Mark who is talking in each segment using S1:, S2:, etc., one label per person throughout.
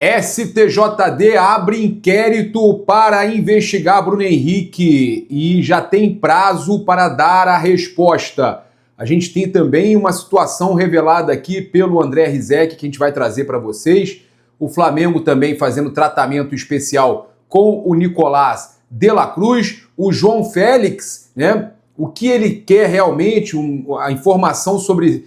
S1: STJD abre inquérito para investigar Bruno Henrique e já tem prazo para dar a resposta. A gente tem também uma situação revelada aqui pelo André Rizek que a gente vai trazer para vocês. O Flamengo também fazendo tratamento especial com o Nicolás de la Cruz. O João Félix, né? O que ele quer realmente, a informação sobre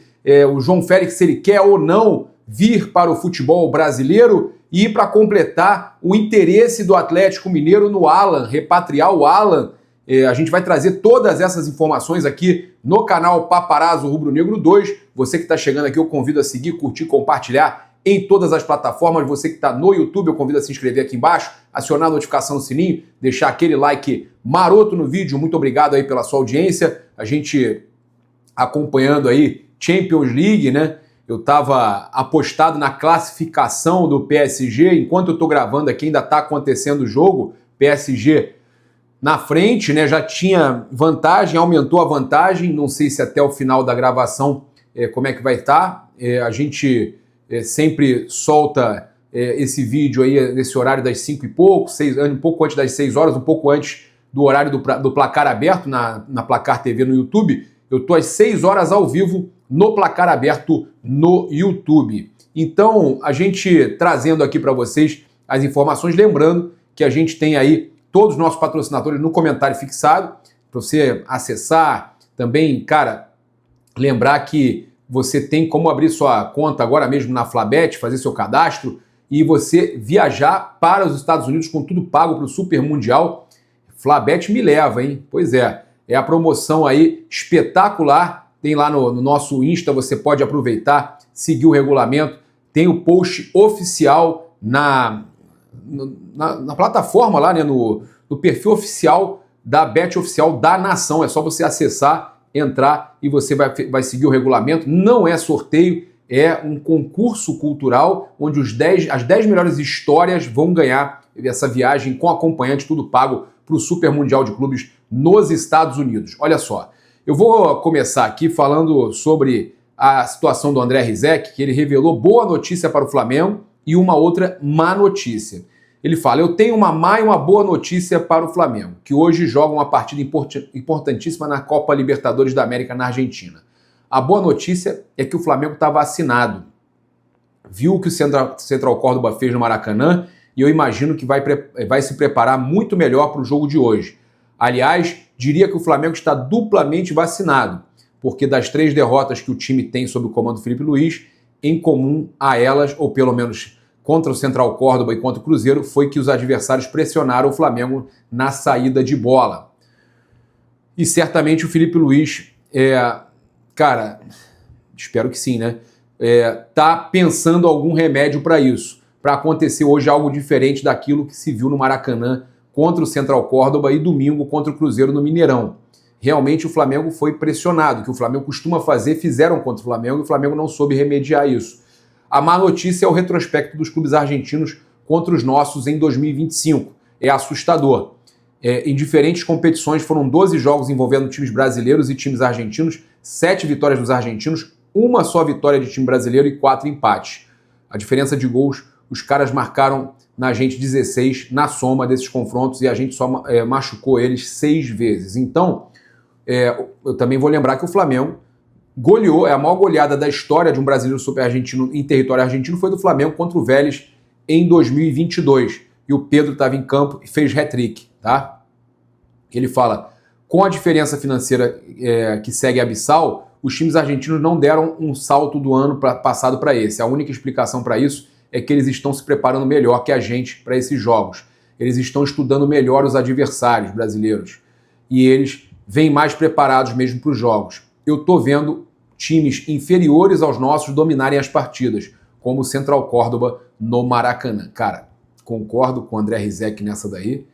S1: o João Félix, se ele quer ou não vir para o futebol brasileiro. E para completar, o interesse do Atlético Mineiro no Alan, repatriar o Alan. A gente vai trazer todas essas informações aqui no canal Paparazzo Rubro Negro 2. Você que está chegando aqui, eu convido a seguir, curtir, compartilhar em todas as plataformas. Você que está no YouTube, eu convido a se inscrever aqui embaixo, acionar a notificação no sininho, deixar aquele like maroto no vídeo. Muito obrigado aí pela sua audiência. A gente acompanhando aí Champions League, né? Eu estava apostado na classificação do PSG. Enquanto eu estou gravando aqui, ainda está acontecendo o jogo. PSG na frente, né? Já tinha vantagem, aumentou a vantagem. Não sei se até o final da gravação como é que vai estar. A gente sempre solta esse vídeo aí nesse horário das 5 e pouco, um pouco antes das 6 horas, um pouco antes do horário do Placar Aberto na Placar TV no YouTube. Eu estou às 6 horas ao vivo no Placar Aberto no YouTube. Então, a gente trazendo aqui para vocês as informações, lembrando que a gente tem aí todos os nossos patrocinadores no comentário fixado, para você acessar também, cara, lembrar que você tem como abrir sua conta agora mesmo na Flabet, fazer seu cadastro e você viajar para os Estados Unidos com tudo pago para o Super Mundial. Flabet me leva, hein? Pois é a promoção aí espetacular. Tem lá no nosso Insta, você pode aproveitar, seguir o regulamento. Tem o post oficial na plataforma lá, né, no perfil oficial da Bet Oficial da Nação. É só você acessar, entrar e você vai seguir o regulamento. Não é sorteio, é um concurso cultural onde as 10 melhores histórias vão ganhar essa viagem com acompanhante, tudo pago para o Super Mundial de Clubes nos Estados Unidos. Olha só. Eu vou começar aqui falando sobre a situação do André Rizek, que ele revelou boa notícia para o Flamengo e uma outra má notícia. Ele fala, eu tenho uma má e uma boa notícia para o Flamengo, que hoje joga uma partida importantíssima na Copa Libertadores da América na Argentina. A boa notícia é que o Flamengo está vacinado. Viu o que o Central Córdoba fez no Maracanã e eu imagino que vai se preparar muito melhor para o jogo de hoje. Aliás, diria que o Flamengo está duplamente vacinado, porque das 3 derrotas que o time tem sob o comando do Felipe Luiz, em comum a elas, ou pelo menos contra o Central Córdoba e contra o Cruzeiro, foi que os adversários pressionaram o Flamengo na saída de bola. E certamente o Felipe Luiz, cara, espero que sim, né? Tá pensando algum remédio para isso, para acontecer hoje algo diferente daquilo que se viu no Maracanã contra o Central Córdoba e domingo contra o Cruzeiro no Mineirão. Realmente o Flamengo foi pressionado, o que o Flamengo costuma fazer, fizeram contra o Flamengo e o Flamengo não soube remediar isso. A má notícia é o retrospecto dos clubes argentinos contra os nossos em 2025. É assustador. Em diferentes competições foram 12 jogos envolvendo times brasileiros e times argentinos, 7 vitórias dos argentinos, uma só vitória de time brasileiro e 4 empates. A diferença de gols, os caras marcaram na gente 16 na soma desses confrontos e a gente só machucou eles 6 vezes. Então, eu também vou lembrar que o Flamengo goleou, a maior goleada da história de um brasileiro super argentino em território argentino foi do Flamengo contra o Vélez em 2022. E o Pedro estava em campo e fez hat-trick, tá? Ele fala, com a diferença financeira que segue abissal, os times argentinos não deram um salto do ano passado para esse. A única explicação para isso é que eles estão se preparando melhor que a gente para esses jogos. Eles estão estudando melhor os adversários brasileiros. E eles vêm mais preparados mesmo para os jogos. Eu estou vendo times inferiores aos nossos dominarem as partidas, como o Central Córdoba no Maracanã. Cara, concordo com o André Rizek nessa daí.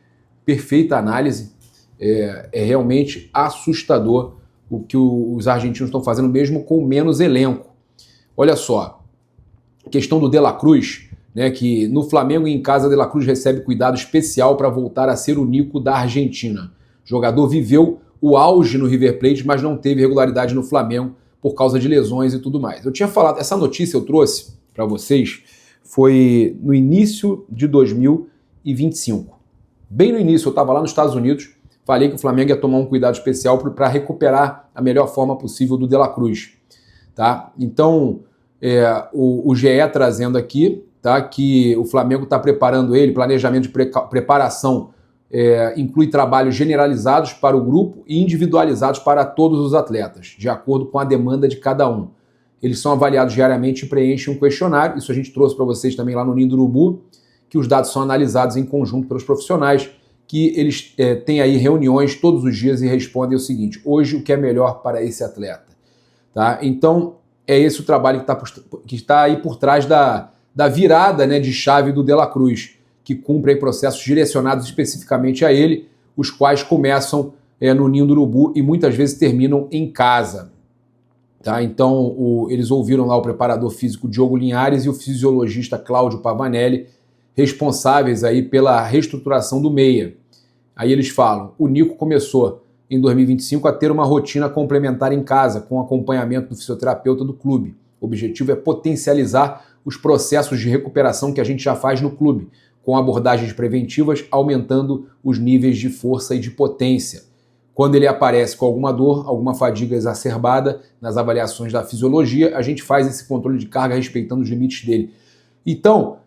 S1: Perfeita análise. É realmente assustador o que os argentinos estão fazendo, mesmo com menos elenco. Olha só. Questão do De la Cruz, né, que no Flamengo e em casa De la Cruz recebe cuidado especial para voltar a ser o Nico da Argentina. O jogador viveu o auge no River Plate, mas não teve regularidade no Flamengo por causa de lesões e tudo mais. Eu tinha falado, essa notícia eu trouxe para vocês foi no início de 2025. Bem no início, eu estava lá nos Estados Unidos, falei que o Flamengo ia tomar um cuidado especial para recuperar a melhor forma possível do De La Cruz. Tá? Então, o GE trazendo aqui, tá, que o Flamengo está preparando ele, planejamento de preparação inclui trabalhos generalizados para o grupo e individualizados para todos os atletas, de acordo com a demanda de cada um. Eles são avaliados diariamente e preenchem um questionário, isso a gente trouxe para vocês também lá no Ninho do Urubu, que os dados são analisados em conjunto pelos profissionais, que eles têm aí reuniões todos os dias e respondem o seguinte: hoje o que é melhor para esse atleta? Tá? Então, é esse o trabalho que está aí por trás da virada, né, de chave do De La Cruz, que cumpre aí processos direcionados especificamente a ele, os quais começam no Ninho do Urubu e muitas vezes terminam em casa. Tá? Então, eles ouviram lá o preparador físico Diogo Linhares e o fisiologista Cláudio Pavanelli, responsáveis aí pela reestruturação do meia. Aí eles falam: o Nico começou em 2025 a ter uma rotina complementar em casa, com acompanhamento do fisioterapeuta do clube. O objetivo é potencializar os processos de recuperação que a gente já faz no clube, com abordagens preventivas, aumentando os níveis de força e de potência. Quando ele aparece com alguma dor, alguma fadiga exacerbada, nas avaliações da fisiologia, a gente faz esse controle de carga respeitando os limites dele. Então,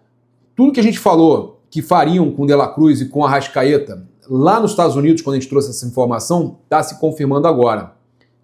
S1: tudo que a gente falou que fariam com o De La Cruz e com o Arrascaeta lá nos Estados Unidos, quando a gente trouxe essa informação, está se confirmando agora.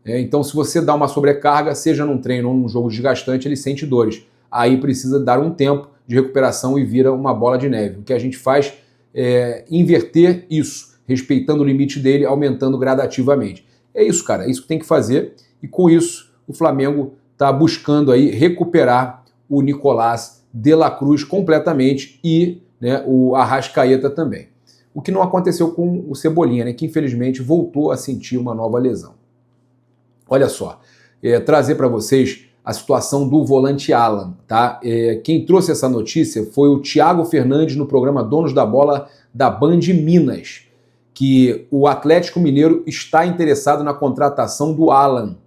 S1: Então, se você dá uma sobrecarga, seja num treino ou num jogo desgastante, ele sente dores. Aí precisa dar um tempo de recuperação e vira uma bola de neve. O que a gente faz é inverter isso, respeitando o limite dele, aumentando gradativamente. É isso, cara, é isso que tem que fazer. E com isso, o Flamengo está buscando aí recuperar o Nicolás De La Cruz completamente e, né, o Arrascaeta também. O que não aconteceu com o Cebolinha, né, que infelizmente voltou a sentir uma nova lesão. Olha só, trazer para vocês a situação do volante Alan. Tá? Quem trouxe essa notícia foi o Thiago Fernandes no programa Donos da Bola da Band Minas, que o Atlético Mineiro está interessado na contratação do Alan.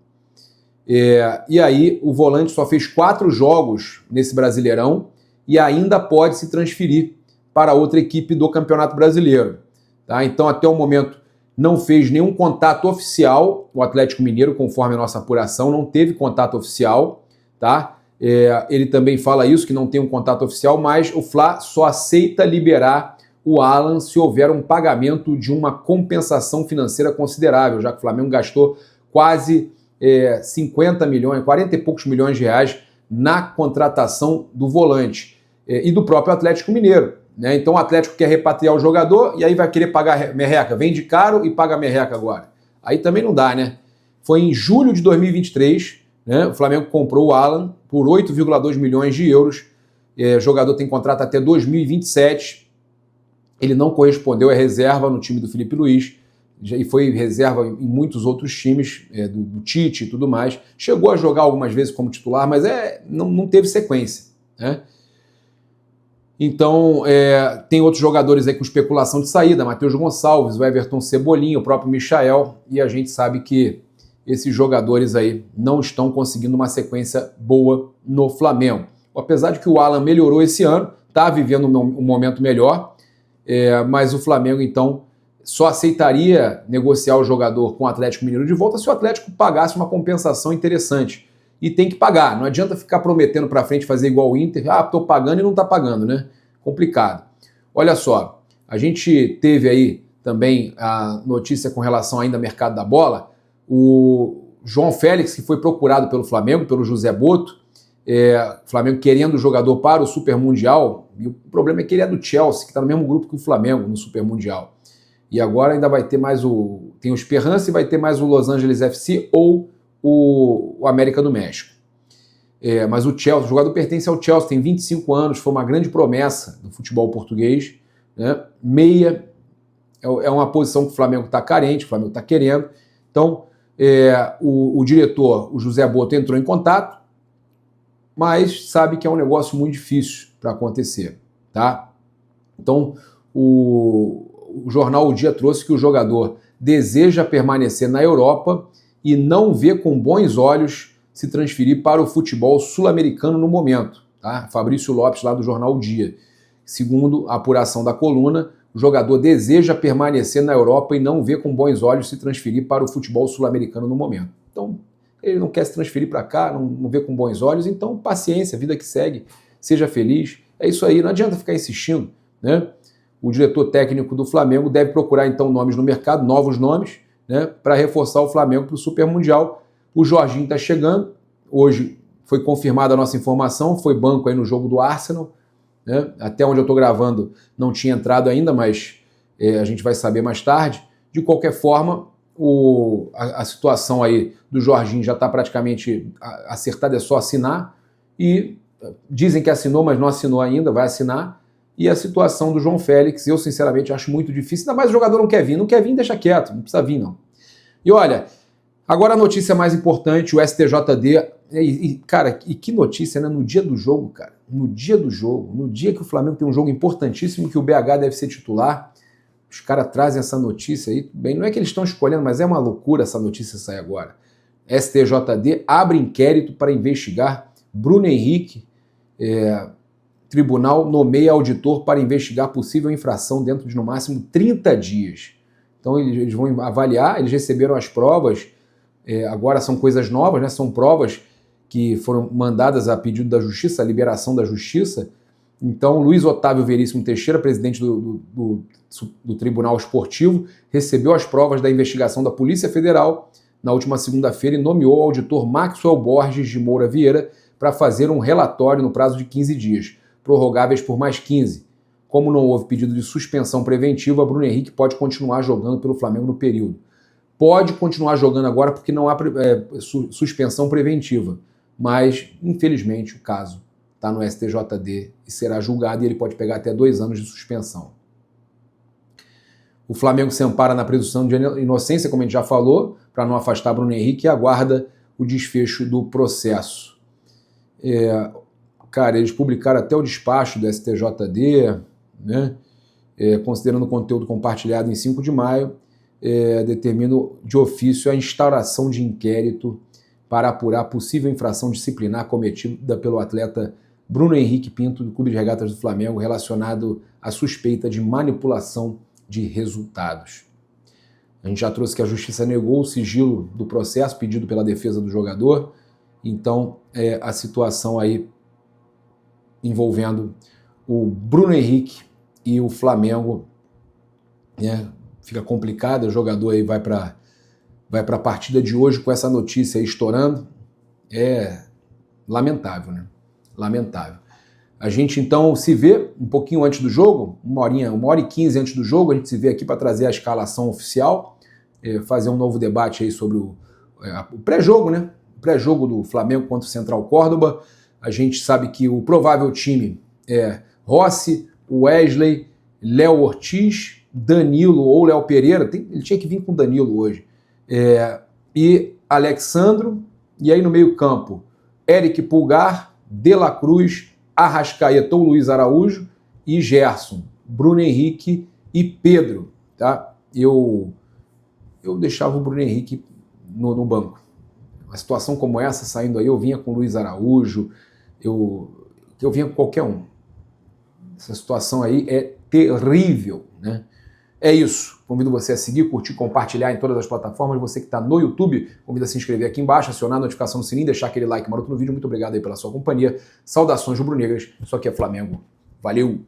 S1: E aí o volante só fez 4 jogos nesse Brasileirão e ainda pode se transferir para outra equipe do Campeonato Brasileiro. Tá? Então, até o momento, não fez nenhum contato oficial. O Atlético Mineiro, conforme a nossa apuração, não teve contato oficial. Tá? Ele também fala isso, que não tem um contato oficial, mas o Fla só aceita liberar o Alan se houver um pagamento de uma compensação financeira considerável, já que o Flamengo gastou quase 50 milhões, 40 e poucos milhões de reais na contratação do volante e do próprio Atlético Mineiro. Né? Então o Atlético quer repatriar o jogador e aí vai querer pagar merreca. Vende caro e paga merreca agora. Aí também não dá, né? Foi em julho de 2023, né? O Flamengo comprou o Alan por 8,2 milhões de euros. O jogador tem contrato até 2027. Ele não correspondeu à reserva no time do Felipe Luiz e foi reserva em muitos outros times, do Tite e tudo mais. Chegou a jogar algumas vezes como titular, mas não teve sequência, né? Então, tem outros jogadores aí com especulação de saída, Matheus Gonçalves, o Everton Cebolinha, o próprio Michael, e a gente sabe que esses jogadores aí não estão conseguindo uma sequência boa no Flamengo. Apesar de que o Alan melhorou esse ano, está vivendo um momento melhor, mas o Flamengo, então, só aceitaria negociar o jogador com o Atlético Mineiro de volta se o Atlético pagasse uma compensação interessante. E tem que pagar, não adianta ficar prometendo para frente fazer igual o Inter, estou pagando e não está pagando, né? Complicado. Olha só, a gente teve aí também a notícia com relação ainda ao mercado da bola, o João Félix, que foi procurado pelo Flamengo, pelo José Boto, o Flamengo querendo o jogador para o Super Mundial, e o problema é que ele é do Chelsea, que está no mesmo grupo que o Flamengo no Super Mundial. E agora ainda vai ter mais tem o Esperança e vai ter mais o Los Angeles FC ou o América do México. Mas o Chelsea, o jogador pertence ao Chelsea, tem 25 anos, foi uma grande promessa do futebol português. Né? Meia é uma posição que o Flamengo está carente, o Flamengo está querendo. Então, o diretor, o José Boto, entrou em contato, mas sabe que é um negócio muito difícil para acontecer. Tá? Então, o jornal O Dia trouxe que o jogador deseja permanecer na Europa e não vê com bons olhos se transferir para o futebol sul-americano no momento. tá? Fabrício Lopes, lá do jornal O Dia. Segundo a apuração da coluna, o jogador deseja permanecer na Europa e não vê com bons olhos se transferir para o futebol sul-americano no momento. Então, ele não quer se transferir para cá, não vê com bons olhos, então paciência, vida que segue, seja feliz. É isso aí, não adianta ficar insistindo, né? O diretor técnico do Flamengo deve procurar então nomes no mercado, novos nomes, né, para reforçar o Flamengo para o Super Mundial. O Jorginho está chegando, hoje foi confirmada a nossa informação, foi banco aí no jogo do Arsenal, né? Até onde eu estou gravando não tinha entrado ainda, mas a gente vai saber mais tarde. De qualquer forma, a situação aí do Jorginho já está praticamente acertada, é só assinar, e dizem que assinou, mas não assinou ainda, vai assinar. E a situação do João Félix, eu sinceramente acho muito difícil, ainda mais o jogador não quer vir, deixa quieto, não precisa vir não. E olha, agora a notícia mais importante, o STJD, cara, e que notícia, né? No dia do jogo, cara, no dia do jogo, no dia que o Flamengo tem um jogo importantíssimo, que o BH deve ser titular, os caras trazem essa notícia aí, bem, não é que eles estão escolhendo, mas é uma loucura essa notícia sair agora. STJD abre inquérito para investigar Bruno Henrique, tribunal nomeia auditor para investigar possível infração dentro de no máximo 30 dias. Então eles vão avaliar, eles receberam as provas, agora são coisas novas, né? São provas que foram mandadas a pedido da Justiça, a liberação da Justiça. Então Luiz Otávio Veríssimo Teixeira, presidente do Tribunal Esportivo, recebeu as provas da investigação da Polícia Federal na última segunda-feira e nomeou o auditor Maxwell Borges de Moura Vieira para fazer um relatório no prazo de 15 dias. Prorrogáveis por mais 15. Como não houve pedido de suspensão preventiva, Bruno Henrique pode continuar jogando pelo Flamengo no período. Pode continuar jogando agora porque não há suspensão preventiva, mas, infelizmente, o caso está no STJD e será julgado e ele pode pegar até 2 anos de suspensão. O Flamengo se ampara na presunção de inocência, como a gente já falou, para não afastar Bruno Henrique, e aguarda o desfecho do processo. Cara, eles publicaram até o despacho do STJD, né? Considerando o conteúdo compartilhado em 5 de maio, determina de ofício a instauração de inquérito para apurar possível infração disciplinar cometida pelo atleta Bruno Henrique Pinto, do Clube de Regatas do Flamengo, relacionado à suspeita de manipulação de resultados. A gente já trouxe que a Justiça negou o sigilo do processo pedido pela defesa do jogador, então a situação aí envolvendo o Bruno Henrique e o Flamengo, né, fica complicado. O jogador aí vai para a partida de hoje com essa notícia aí estourando. É lamentável, né? Lamentável. A gente então se vê um pouquinho antes do jogo, 1h15 antes do jogo, a gente se vê aqui para trazer a escalação oficial, fazer um novo debate aí sobre o pré-jogo, né? O pré-jogo do Flamengo contra o Central Córdoba. A gente sabe que o provável time é Rossi, Wesley, Léo Ortiz, Danilo ou Léo Pereira. Ele tinha que vir com Danilo hoje. E Alexandro. E aí no meio campo, Eric Pulgar, De La Cruz, Arrascaeta ou Luiz Araújo e Gerson, Bruno Henrique e Pedro. Tá? Eu deixava o Bruno Henrique no banco. Uma situação como essa, saindo aí, eu vinha com o Luiz Araújo, eu vinha com qualquer um. Essa situação aí é terrível, né? É isso. Convido você a seguir, curtir, compartilhar em todas as plataformas. Você que está no YouTube, convido a se inscrever aqui embaixo, acionar a notificação no sininho, deixar aquele like maroto no vídeo. Muito obrigado aí pela sua companhia. Saudações rubro-negras. Isso aqui é Flamengo. Valeu!